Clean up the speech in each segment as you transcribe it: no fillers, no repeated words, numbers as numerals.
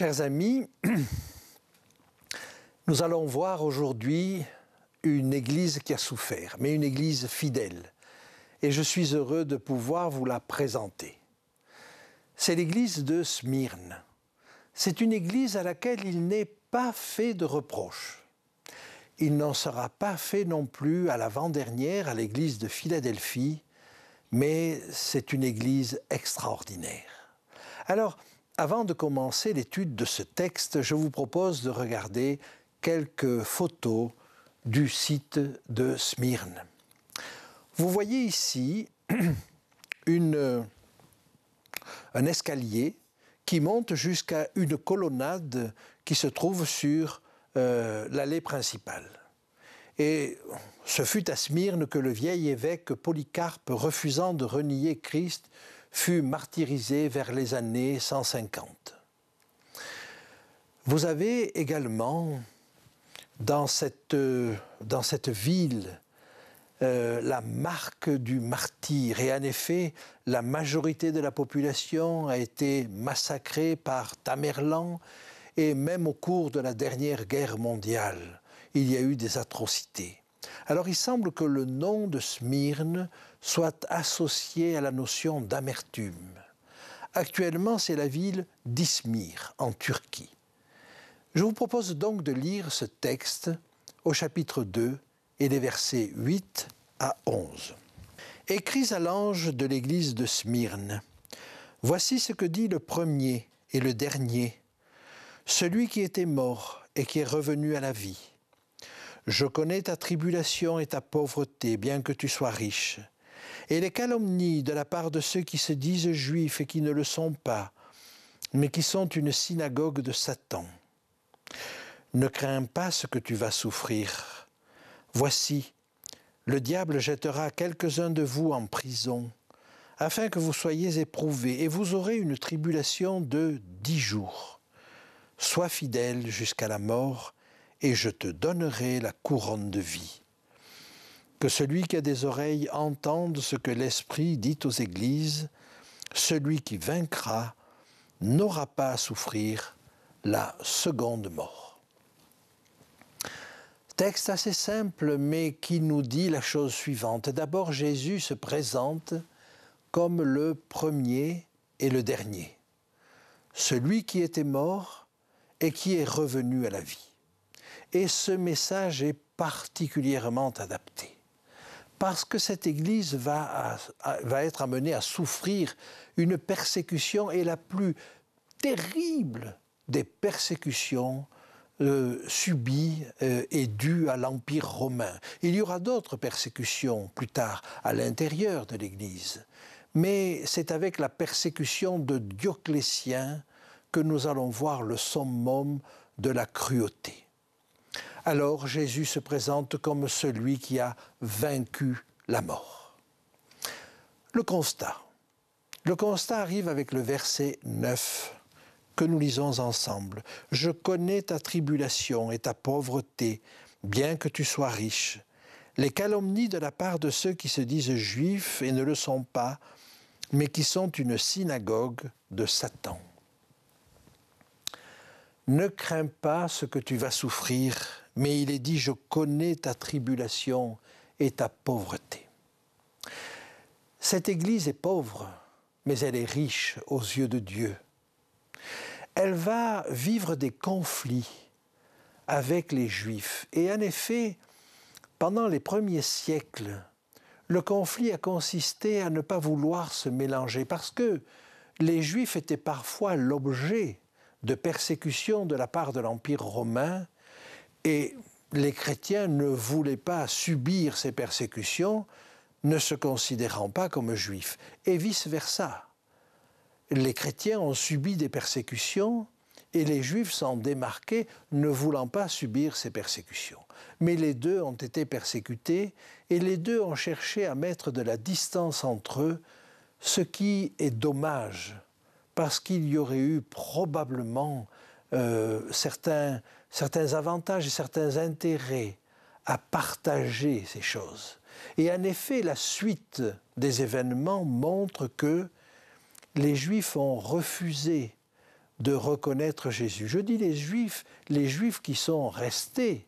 Chers amis, nous allons voir aujourd'hui une église qui a souffert, mais une église fidèle. Et je suis heureux de pouvoir vous la présenter. C'est l'église de Smyrne. C'est une église à laquelle il n'est pas fait de reproches. Il n'en sera pas fait non plus à l'avant-dernière, à l'église de Philadelphie, mais c'est une église extraordinaire. Alors, avant de commencer l'étude de ce texte, je vous propose de regarder quelques photos du site de Smyrne. Vous voyez ici un escalier qui monte jusqu'à une colonnade qui se trouve sur l'allée principale. Et ce fut à Smyrne que le vieil évêque Polycarpe, refusant de renier Christ, fut martyrisé vers les années 150. Vous avez également dans cette ville la marque du martyr. Et en effet, la majorité de la population a été massacrée par Tamerlan et même au cours de la dernière guerre mondiale, il y a eu des atrocités. Alors il semble que le nom de Smyrne soit associé à la notion d'amertume. Actuellement, c'est la ville d'Izmir, en Turquie. Je vous propose donc de lire ce texte au chapitre 2 et les versets 8 à 11. Écrits à l'ange de l'église de Smyrne, voici ce que dit le premier et le dernier, celui qui était mort et qui est revenu à la vie. Je connais ta tribulation et ta pauvreté, bien que tu sois riche, et les calomnies de la part de ceux qui se disent juifs et qui ne le sont pas, mais qui sont une synagogue de Satan. Ne crains pas ce que tu vas souffrir. Voici, le diable jettera quelques-uns de vous en prison, afin que vous soyez éprouvés, et vous aurez une tribulation de 10 jours. Sois fidèle jusqu'à la mort, et je te donnerai la couronne de vie. Que celui qui a des oreilles entende ce que l'Esprit dit aux églises, celui qui vaincra n'aura pas à souffrir la seconde mort. Texte assez simple, mais qui nous dit la chose suivante. D'abord, Jésus se présente comme le premier et le dernier, celui qui était mort et qui est revenu à la vie. Et ce message est particulièrement adapté, parce que cette Église va être amenée à souffrir une persécution, et la plus terrible des persécutions subies et dues à l'Empire romain. Il y aura d'autres persécutions plus tard à l'intérieur de l'Église, mais c'est avec la persécution de Dioclétien que nous allons voir le summum de la cruauté. Alors Jésus se présente comme celui qui a vaincu la mort. Le constat arrive avec le verset 9 que nous lisons ensemble. « Je connais ta tribulation et ta pauvreté, bien que tu sois riche. Les calomnies de la part de ceux qui se disent juifs et ne le sont pas, mais qui sont une synagogue de Satan. » Ne crains pas ce que tu vas souffrir, mais il est dit, je connais ta tribulation et ta pauvreté. Cette Église est pauvre, mais elle est riche aux yeux de Dieu. Elle va vivre des conflits avec les Juifs. Et en effet, pendant les premiers siècles, le conflit a consisté à ne pas vouloir se mélanger, parce que les Juifs étaient parfois l'objet de persécutions de la part de l'Empire romain, et les chrétiens ne voulaient pas subir ces persécutions, ne se considérant pas comme juifs, et vice-versa. Les chrétiens ont subi des persécutions, et les juifs s'en démarquaient, ne voulant pas subir ces persécutions. Mais les deux ont été persécutés, et les deux ont cherché à mettre de la distance entre eux, ce qui est dommage, parce qu'il y aurait eu probablement certains avantages et certains intérêts à partager ces choses. Et en effet, la suite des événements montre que les Juifs ont refusé de reconnaître Jésus. Je dis les Juifs qui sont restés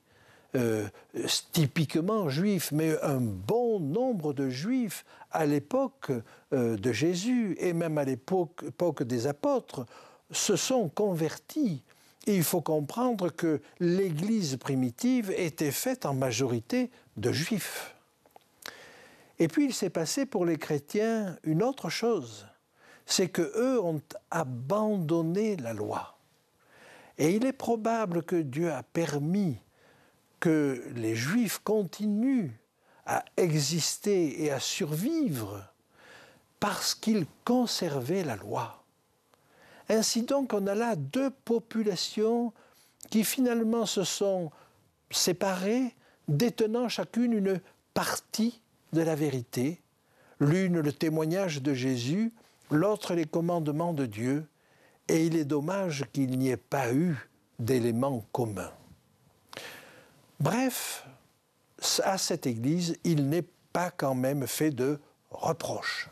typiquement juifs, mais un bon nombre de Juifs à l'époque de Jésus et même à l'époque des apôtres se sont convertis. Et il faut comprendre que l'Église primitive était faite en majorité de Juifs. Et puis il s'est passé pour les chrétiens une autre chose, c'est qu'eux ont abandonné la loi. Et il est probable que Dieu a permis que les Juifs continuent à exister et à survivre parce qu'ils conservaient la loi. Ainsi donc, on a là deux populations qui finalement se sont séparées, détenant chacune une partie de la vérité, l'une le témoignage de Jésus, l'autre les commandements de Dieu, et il est dommage qu'il n'y ait pas eu d'éléments communs. Bref, à cette Église, il n'est pas quand même fait de reproches.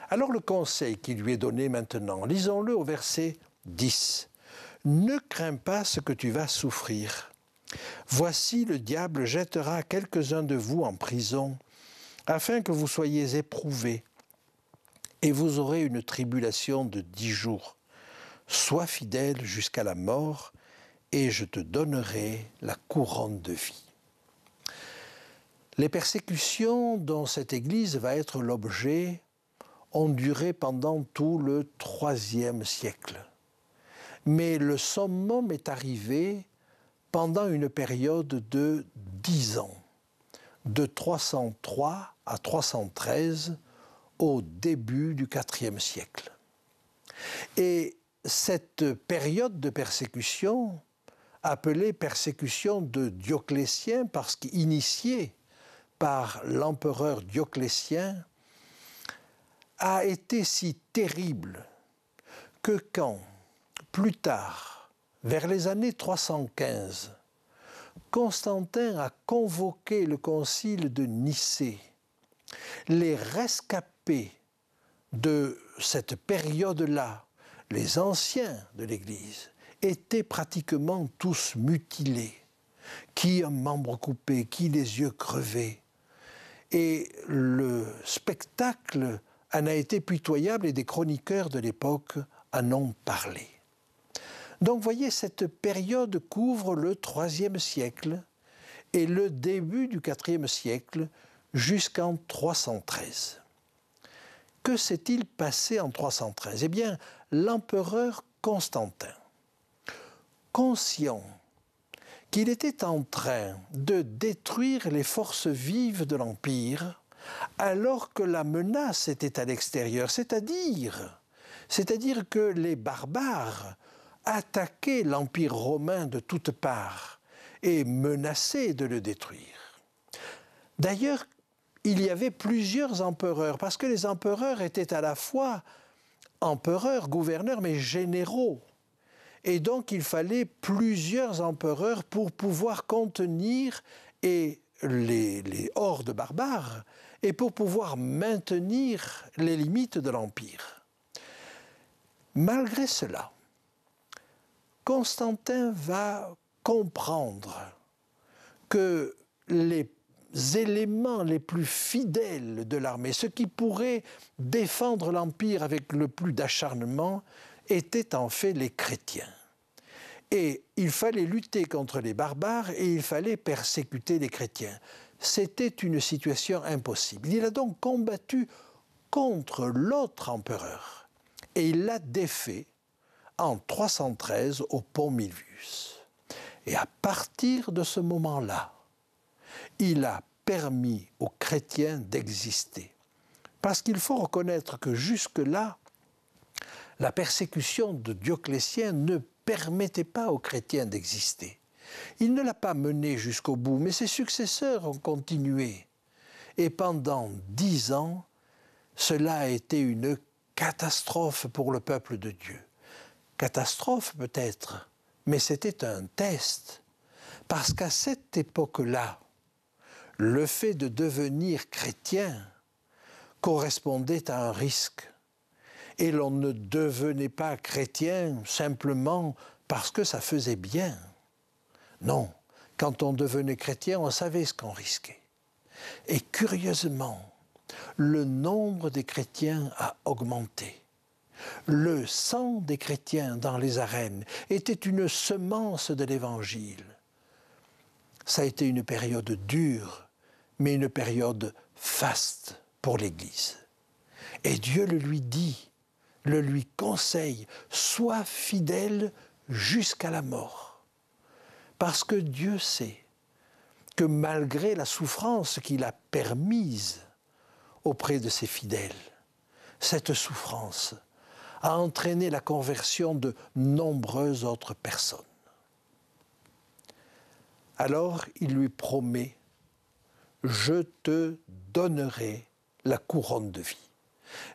Alors le conseil qui lui est donné maintenant, lisons-le au verset 10. « Ne crains pas ce que tu vas souffrir. Voici le diable jettera quelques-uns de vous en prison, afin que vous soyez éprouvés, et vous aurez une tribulation de 10 jours. Sois fidèle jusqu'à la mort, et je te donnerai la couronne de vie. » Les persécutions dont cette Église va être l'objet ont duré pendant tout le IIIe siècle. Mais le summum est arrivé pendant une période de 10 ans, de 303 à 313, au début du IVe siècle. Et cette période de persécution, appelée persécution de Dioclétien, parce qu'initiée par l'empereur Dioclétien, a été si terrible que quand, plus tard, vers les années 315, Constantin a convoqué le concile de Nicée, les rescapés de cette période-là, les anciens de l'Église, étaient pratiquement tous mutilés, qui un membre coupé, qui les yeux crevés. Et le spectacle en a été pitoyable et des chroniqueurs de l'époque en ont parlé. Donc, voyez, cette période couvre le IIIe siècle et le début du IVe siècle jusqu'en 313. Que s'est-il passé en 313 ? Eh bien, l'empereur Constantin, conscient qu'il était en train de détruire les forces vives de l'Empire, alors que la menace était à l'extérieur, c'est-à-dire que les barbares attaquaient l'Empire romain de toutes parts et menaçaient de le détruire. D'ailleurs, il y avait plusieurs empereurs, parce que les empereurs étaient à la fois empereurs, gouverneurs, mais généraux. Et donc, il fallait plusieurs empereurs pour pouvoir contenir les hordes barbares et pour pouvoir maintenir les limites de l'Empire. Malgré cela, Constantin va comprendre que les éléments les plus fidèles de l'armée, ceux qui pourraient défendre l'Empire avec le plus d'acharnement, étaient en fait les chrétiens. Et il fallait lutter contre les barbares et il fallait persécuter les chrétiens. C'était une situation impossible. Il a donc combattu contre l'autre empereur et il l'a défait en 313 au pont Milvius. Et à partir de ce moment-là, il a permis aux chrétiens d'exister. Parce qu'il faut reconnaître que jusque-là, la persécution de Dioclétien ne permettait pas aux chrétiens d'exister. Il ne l'a pas mené jusqu'au bout, mais ses successeurs ont continué. Et pendant 10 ans, cela a été une catastrophe pour le peuple de Dieu. Catastrophe peut-être, mais c'était un test. Parce qu'à cette époque-là, le fait de devenir chrétien correspondait à un risque. Et l'on ne devenait pas chrétien simplement parce que ça faisait bien. Non, quand on devenait chrétien, on savait ce qu'on risquait. Et curieusement, le nombre des chrétiens a augmenté. Le sang des chrétiens dans les arènes était une semence de l'Évangile. Ça a été une période dure, mais une période faste pour l'Église. Et Dieu le lui dit, le lui conseille, sois fidèle jusqu'à la mort. Parce que Dieu sait que malgré la souffrance qu'il a permise auprès de ses fidèles, cette souffrance a entraîné la conversion de nombreuses autres personnes. Alors il lui promet, je te donnerai la couronne de vie.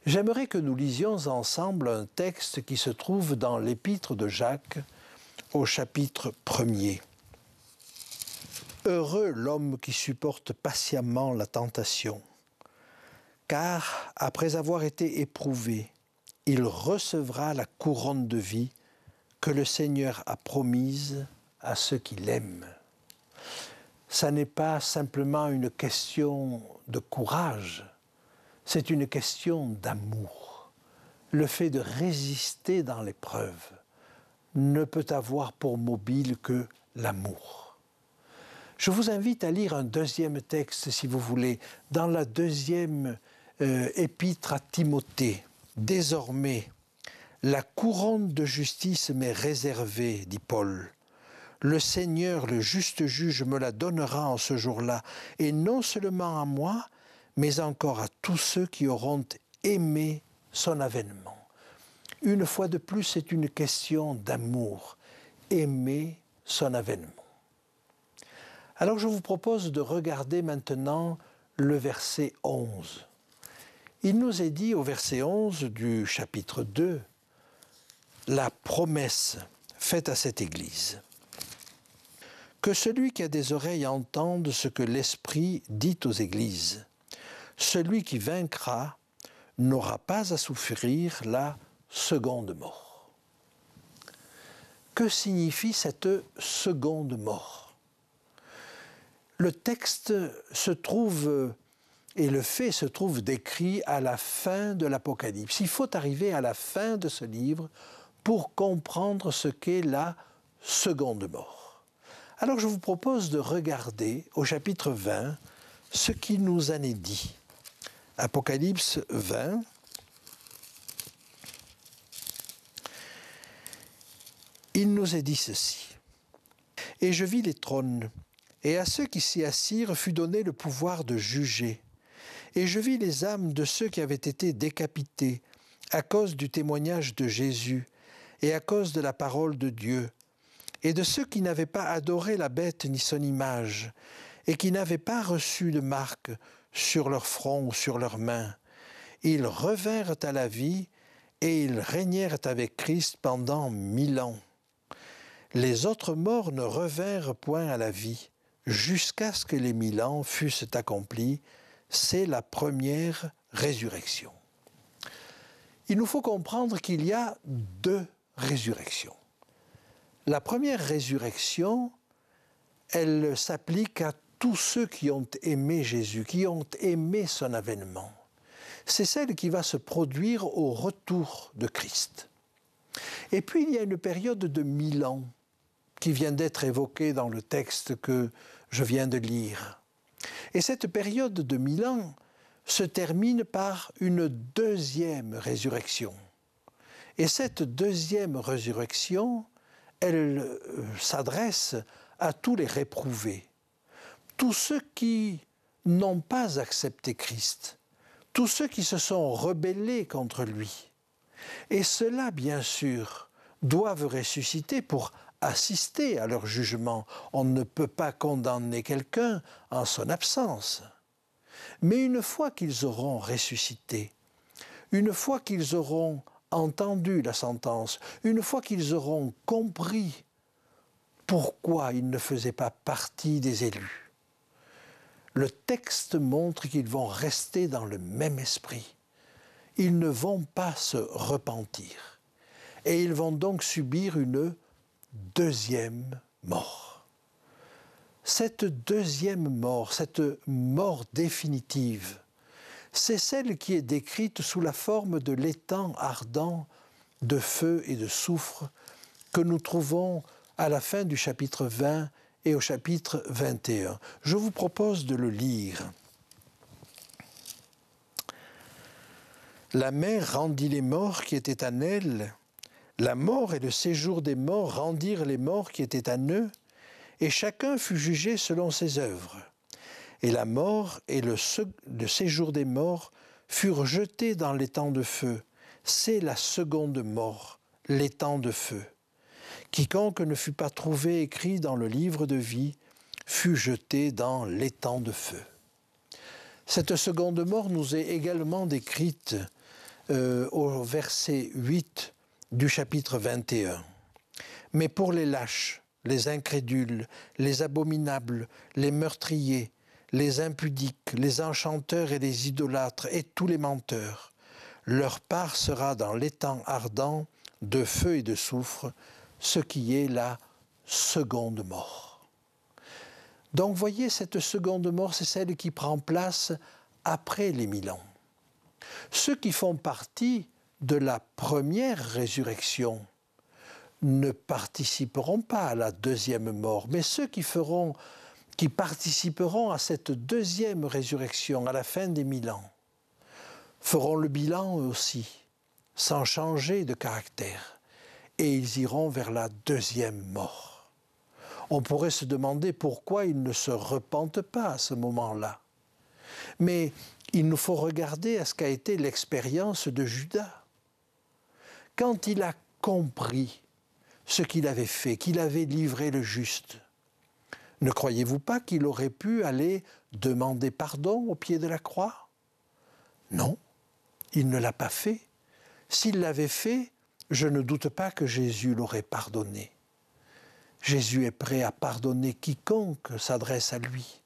J'aimerais que nous lisions ensemble un texte qui se trouve dans l'épître de Jacques au chapitre 1er. Heureux l'homme qui supporte patiemment la tentation, car après avoir été éprouvé, il recevra la couronne de vie que le Seigneur a promise à ceux qui l'aiment. Ça n'est pas simplement une question de courage, c'est une question d'amour. Le fait de résister dans l'épreuve ne peut avoir pour mobile que l'amour. Je vous invite à lire un deuxième texte, si vous voulez, dans la deuxième épître à Timothée. Désormais, la couronne de justice m'est réservée, dit Paul. Le Seigneur, le juste juge, me la donnera en ce jour-là, et non seulement à moi, mais encore à tous ceux qui auront aimé son avènement. Une fois de plus, c'est une question d'amour. Aimer son avènement. Alors je vous propose de regarder maintenant le verset 11. Il nous est dit au verset 11 du chapitre 2, la promesse faite à cette Église. Que celui qui a des oreilles entende ce que l'Esprit dit aux Églises. Celui qui vaincra n'aura pas à souffrir la seconde mort. Que signifie cette seconde mort? Le texte se trouve, et le fait se trouve décrit à la fin de l'Apocalypse. Il faut arriver à la fin de ce livre pour comprendre ce qu'est la seconde mort. Alors je vous propose de regarder au chapitre 20 ce qui nous en est dit. Apocalypse 20. Il nous est dit ceci. « Et je vis les trônes, et à ceux qui s'y assirent fut donné le pouvoir de juger. Et je vis les âmes de ceux qui avaient été décapités à cause du témoignage de Jésus et à cause de la parole de Dieu, et de ceux qui n'avaient pas adoré la bête ni son image, et qui n'avaient pas reçu de marque sur leur front ou sur leurs mains. Ils revinrent à la vie, et ils régnèrent avec Christ pendant 1000 ans. Les autres morts ne revinrent point à la vie, jusqu'à ce que les 1000 ans fussent accomplis. C'est la première résurrection. » Il nous faut comprendre qu'il y a deux résurrections. La première résurrection, elle s'applique à tous ceux qui ont aimé Jésus, qui ont aimé son avènement. C'est celle qui va se produire au retour de Christ. Et puis il y a une période de 1000 ans qui vient d'être évoquée dans le texte que je viens de lire. Et cette période de 1000 ans se termine par une deuxième résurrection. Et cette deuxième résurrection, elle s'adresse à tous les réprouvés, tous ceux qui n'ont pas accepté Christ, tous ceux qui se sont rebellés contre lui. Et ceux-là, bien sûr, doivent ressusciter pour assister à leur jugement. On ne peut pas condamner quelqu'un en son absence. Mais une fois qu'ils auront ressuscité, une fois qu'ils auront entendu la sentence, une fois qu'ils auront compris pourquoi ils ne faisaient pas partie des élus, le texte montre qu'ils vont rester dans le même esprit. ils ne vont pas se repentir. Et ils vont donc subir une deuxième mort. Cette deuxième mort, cette mort définitive, c'est celle qui est décrite sous la forme de l'étang ardent de feu et de soufre que nous trouvons à la fin du chapitre 20 et au chapitre 21. Je vous propose de le lire. La mer rendit les morts qui étaient en elle, la mort et le séjour des morts rendirent les morts qui étaient en eux, et chacun fut jugé selon ses œuvres. Et la mort et le séjour des morts furent jetés dans l'étang de feu. C'est la seconde mort, l'étang de feu. Quiconque ne fut pas trouvé écrit dans le livre de vie fut jeté dans l'étang de feu. Cette seconde mort nous est également décrite au verset 8 du chapitre 21. Mais pour les lâches, les incrédules, les abominables, les meurtriers, les impudiques, les enchanteurs et les idolâtres et tous les menteurs, leur part sera dans l'étang ardent de feu et de soufre, ce qui est la seconde mort. Donc voyez, cette seconde mort, c'est celle qui prend place après les 1000 ans. Ceux qui font partie de la première résurrection ne participeront pas à la deuxième mort, mais ceux qui participeront à cette deuxième résurrection à la fin des 1000 ans feront le bilan eux aussi, sans changer de caractère, et ils iront vers la deuxième mort. On pourrait se demander pourquoi ils ne se repentent pas à ce moment-là. Mais il nous faut regarder à ce qu'a été l'expérience de Judas. Quand il a compris ce qu'il avait fait, qu'il avait livré le juste, ne croyez-vous pas qu'il aurait pu aller demander pardon au pied de la croix? Non, il ne l'a pas fait. S'il l'avait fait, je ne doute pas que Jésus l'aurait pardonné. Jésus est prêt à pardonner quiconque s'adresse à lui,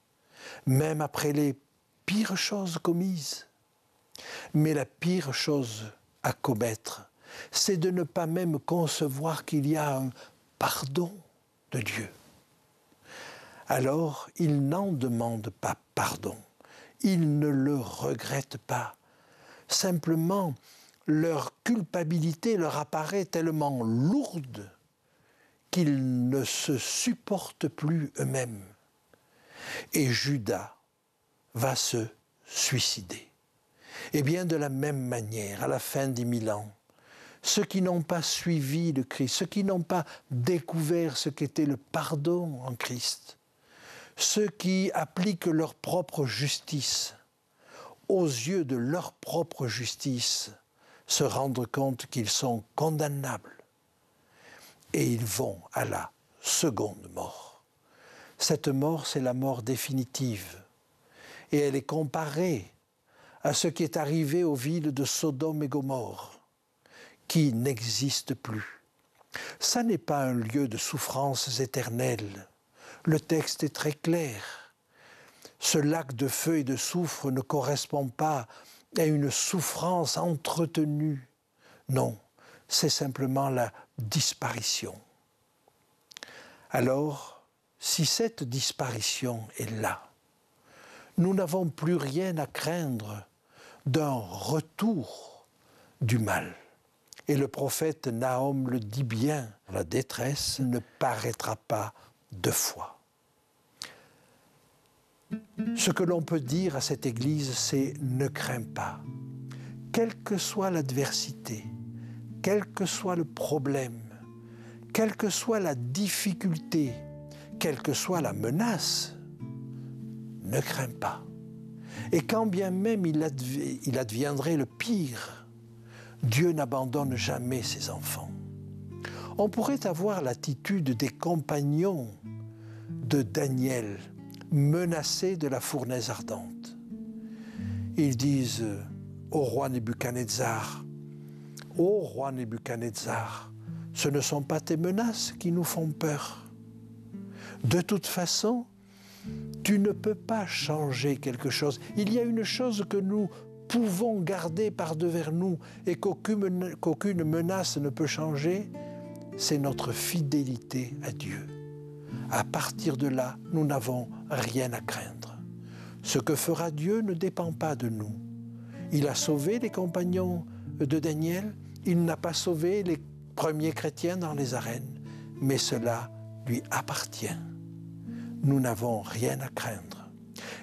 même après les pires choses commises. Mais la pire chose à commettre, c'est de ne pas même concevoir qu'il y a un pardon de Dieu. Alors, ils n'en demandent pas pardon, ils ne le regrettent pas. Simplement, leur culpabilité leur apparaît tellement lourde qu'ils ne se supportent plus eux-mêmes. Et Judas va se suicider. Et bien de la même manière, à la fin des 1000 ans, ceux qui n'ont pas suivi le Christ, ceux qui n'ont pas découvert ce qu'était le pardon en Christ, ceux qui appliquent leur propre justice, aux yeux de leur propre justice, se rendre compte qu'ils sont condamnables et ils vont à la seconde mort. Cette mort, c'est la mort définitive et elle est comparée à ce qui est arrivé aux villes de Sodome et Gomorrhe, qui n'existent plus. Ça n'est pas un lieu de souffrances éternelles. Le texte est très clair. Ce lac de feu et de soufre ne correspond pas à une souffrance entretenue. Non, c'est simplement la disparition. Alors, si cette disparition est là, nous n'avons plus rien à craindre d'un retour du mal. Et le prophète Nahum le dit bien, la détresse ne paraîtra pas deux fois. Ce que l'on peut dire à cette Église, c'est « ne crains pas ». Quelle que soit l'adversité, quel que soit le problème, quelle que soit la difficulté, quelle que soit la menace, ne crains pas. Et quand bien même il adviendrait le pire, Dieu n'abandonne jamais ses enfants. On pourrait avoir l'attitude des compagnons de Daniel, menacés de la fournaise ardente. Ils disent au roi Nebuchadnezzar, « Ô roi Nebuchadnezzar, ce ne sont pas tes menaces qui nous font peur. De toute façon, tu ne peux pas changer quelque chose. Il y a une chose que nous pouvons garder par-devers nous et qu'aucune menace ne peut changer, c'est notre fidélité à Dieu. À partir de là, nous n'avons rien à craindre. Ce que fera Dieu ne dépend pas de nous. Il a sauvé les compagnons de Daniel, il n'a pas sauvé les premiers chrétiens dans les arènes, mais cela lui appartient. Nous n'avons rien à craindre.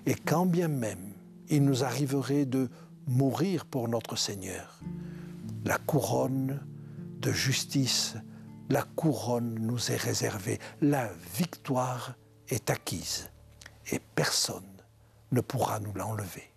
Et quand bien même il nous arriverait de mourir pour notre Seigneur, la couronne de justice, la couronne nous est réservée, la victoire est acquise et personne ne pourra nous l'enlever.